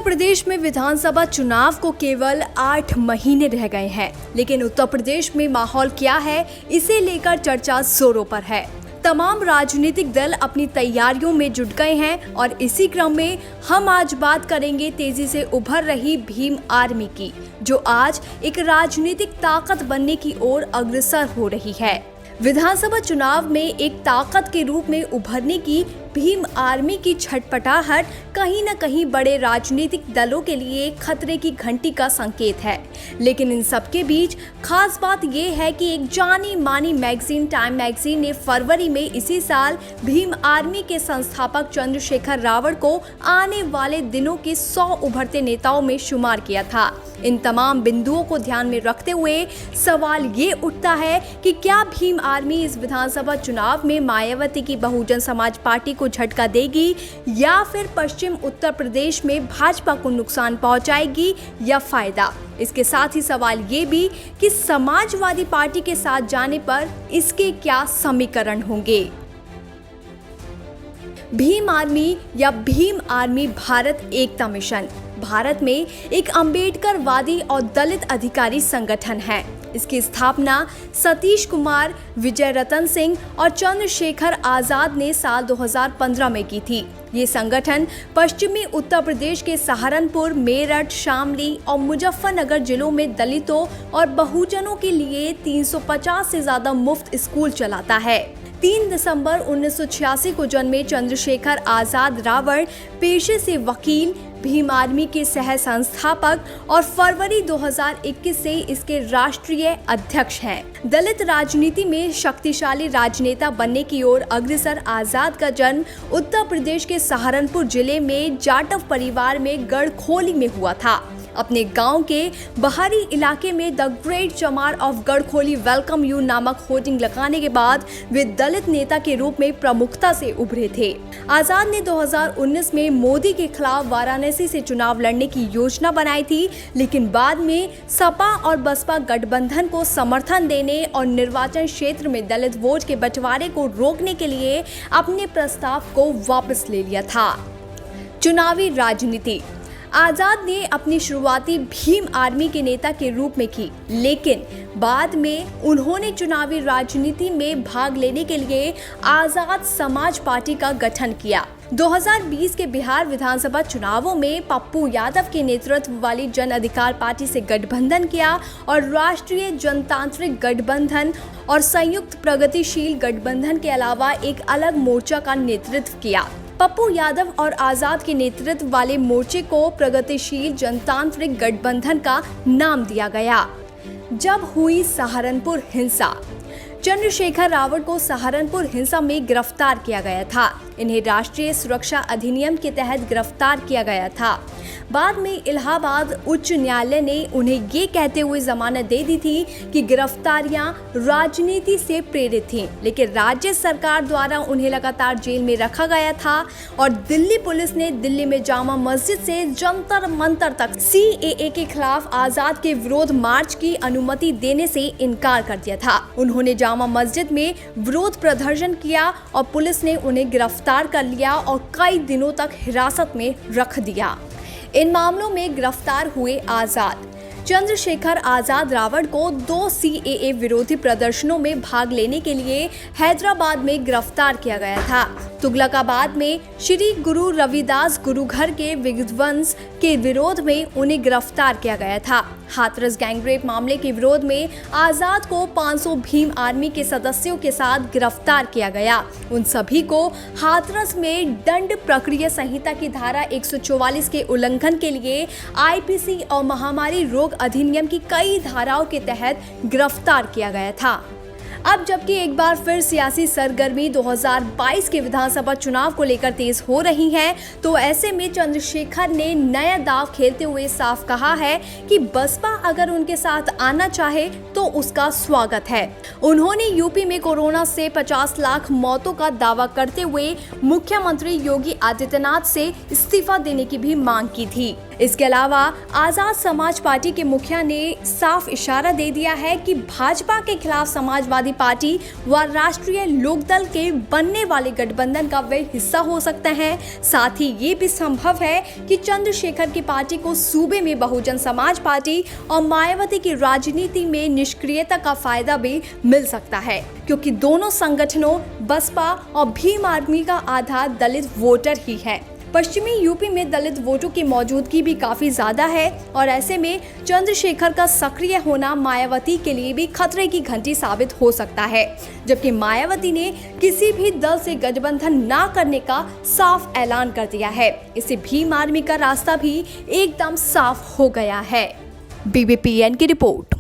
प्रदेश में विधानसभा चुनाव को केवल 8 महीने रह गए हैं, लेकिन उत्तर प्रदेश में माहौल क्या है, इसे लेकर चर्चा जोरों पर है। तमाम राजनीतिक दल अपनी तैयारियों में जुट गए हैं और इसी क्रम में हम आज बात करेंगे तेजी से उभर रही भीम आर्मी की, जो आज एक राजनीतिक ताकत बनने की ओर अग्रसर हो रही है। विधानसभा चुनाव में एक ताकत के रूप में उभरने की भीम आर्मी की छटपटाहट कहीं न कहीं बड़े राजनीतिक दलों के लिए खतरे की घंटी का संकेत है। लेकिन इन सब के बीच खास बात यह है कि एक जानी मानी मैगजीन टाइम मैगजीन ने फरवरी में इसी साल भीम आर्मी के संस्थापक चंद्रशेखर रावण को आने वाले दिनों के 100 उभरते नेताओं में शुमार किया था। इन तमाम बिंदुओं को ध्यान में रखते हुए सवाल ये उठता है कि क्या भीम आर्मी इस विधानसभा चुनाव में मायावती की बहुजन समाज पार्टी को झटका देगी या फिर पश्चिम उत्तर प्रदेश में भाजपा को नुकसान पहुंचाएगी या फायदा। इसके साथ ही सवाल ये भी कि समाजवादी पार्टी के साथ जाने पर इसके क्या समीकरण होंगे। भीम आर्मी या भीम आर्मी भारत एकता मिशन भारत में एक अंबेडकरवादी और दलित अधिकारी संगठन है। इसकी स्थापना सतीश कुमार, विजय रतन सिंह और चंद्रशेखर आजाद ने साल 2015 में की थी। ये संगठन पश्चिमी उत्तर प्रदेश के सहारनपुर, मेरठ, शामली और मुजफ्फरनगर जिलों में दलितों और बहुजनों के लिए 350 से ज्यादा मुफ्त स्कूल चलाता है। 3 दिसंबर 1986 को जन्मे चंद्रशेखर आजाद रावण पेशे से वकील, भीम आर्मी के सह संस्थापक और फरवरी 2021 से इसके राष्ट्रीय अध्यक्ष हैं। दलित राजनीति में शक्तिशाली राजनेता बनने की ओर अग्रसर आजाद का जन्म उत्तर प्रदेश के सहारनपुर जिले में जाटव परिवार में गढ़खोली में हुआ था। अपने गांव के बाहरी इलाके में द ग्रेट चमार ऑफ गढ़खोली वेलकम यू नामक होर्डिंग लगाने के बाद वे दलित नेता के रूप में प्रमुखता से उभरे थे। आजाद ने 2019 में मोदी के खिलाफ वाराणसी से चुनाव लड़ने की योजना बनाई थी, लेकिन बाद में सपा और बसपा गठबंधन को समर्थन देने और निर्वाचन क्षेत्र में दलित वोट के बंटवारे को रोकने के लिए अपने प्रस्ताव को वापस ले लिया था। चुनावी राजनीति आजाद ने अपनी शुरुआती भीम आर्मी के नेता के रूप में की, लेकिन बाद में उन्होंने चुनावी राजनीति में भाग लेने के लिए आजाद समाज पार्टी का गठन किया। 2020 के बिहार विधानसभा चुनावों में पप्पू यादव के नेतृत्व वाली जन अधिकार पार्टी से गठबंधन किया और राष्ट्रीय जनतांत्रिक गठबंधन और संयुक्त प्रगतिशील गठबंधन के अलावा एक अलग मोर्चा का नेतृत्व किया। पप्पू यादव और आजाद के नेतृत्व वाले मोर्चे को प्रगतिशील जनतांत्रिक गठबंधन का नाम दिया गया। जब हुई सहारनपुर हिंसा, चंद्रशेखर रावण को सहारनपुर हिंसा में गिरफ्तार किया गया था। इन्हें राष्ट्रीय सुरक्षा अधिनियम के तहत गिरफ्तार किया गया था। बाद में इलाहाबाद उच्च न्यायालय ने उन्हें ये कहते हुए जमानत दे दी थी कि गिरफ्तारियां राजनीति से प्रेरित थीं, लेकिन राज्य सरकार द्वारा उन्हें लगातार जेल में रखा गया था और दिल्ली पुलिस ने दिल्ली में जामा मस्जिद से जंतर मंतर तक CAA के खिलाफ आजाद के विरोध मार्च की अनुमति देने से इनकार कर दिया था। उन्होंने जामा मस्जिद में विरोध प्रदर्शन किया और पुलिस ने उन्हें गिरफ्तार कर लिया और कई दिनों तक हिरासत में रख दिया। इन मामलों में गिरफ्तार हुए आजाद चंद्रशेखर आजाद रावण को 2 CAA विरोधी प्रदर्शनों में भाग लेने के लिए हैदराबाद में गिरफ्तार किया गया था। तुगलकाबाद में श्री गुरु रविदास गुरु घर के विध्वंस के विरोध में उन्हें गिरफ्तार किया गया था। हाथरस गैंगरेप मामले के विरोध में आजाद को 500 भीम आर्मी के सदस्यों के साथ गिरफ्तार किया गया। उन सभी को हाथरस में दंड प्रक्रिया संहिता की धारा 144 के उल्लंघन के लिए IPC और महामारी रोग अधिनियम की कई धाराओं के तहत गिरफ्तार किया गया था। अब जबकि एक बार फिर सियासी सरगर्मी 2022 के विधानसभा चुनाव को लेकर तेज हो रही है, तो ऐसे में चंद्रशेखर ने नया दांव खेलते हुए साफ कहा है कि बसपा अगर उनके साथ आना चाहे तो उसका स्वागत है। उन्होंने यूपी में कोरोना से 50 लाख मौतों का दावा करते हुए मुख्यमंत्री योगी आदित्यनाथ से इस्तीफा देने की भी मांग की थी। इसके अलावा आजाद समाज पार्टी के मुखिया ने साफ इशारा दे दिया है कि भाजपा के खिलाफ समाजवादी पार्टी व राष्ट्रीय लोकदल के बनने वाले गठबंधन का वे हिस्सा हो सकते हैं। साथ ही ये भी संभव है कि चंद्रशेखर की पार्टी को सूबे में बहुजन समाज पार्टी और मायावती की राजनीति में निष्क्रियता का फायदा भी मिल सकता है, क्योंकि दोनों संगठनों बसपा और भीम आर्मी का आधार दलित वोटर ही है। पश्चिमी यूपी में दलित वोटों की मौजूदगी भी काफी ज्यादा है और ऐसे में चंद्रशेखर का सक्रिय होना मायावती के लिए भी खतरे की घंटी साबित हो सकता है, जबकि मायावती ने किसी भी दल से गठबंधन ना करने का साफ ऐलान कर दिया है। इससे भीम आर्मी का रास्ता भी एकदम साफ हो गया है। BBPN की रिपोर्ट।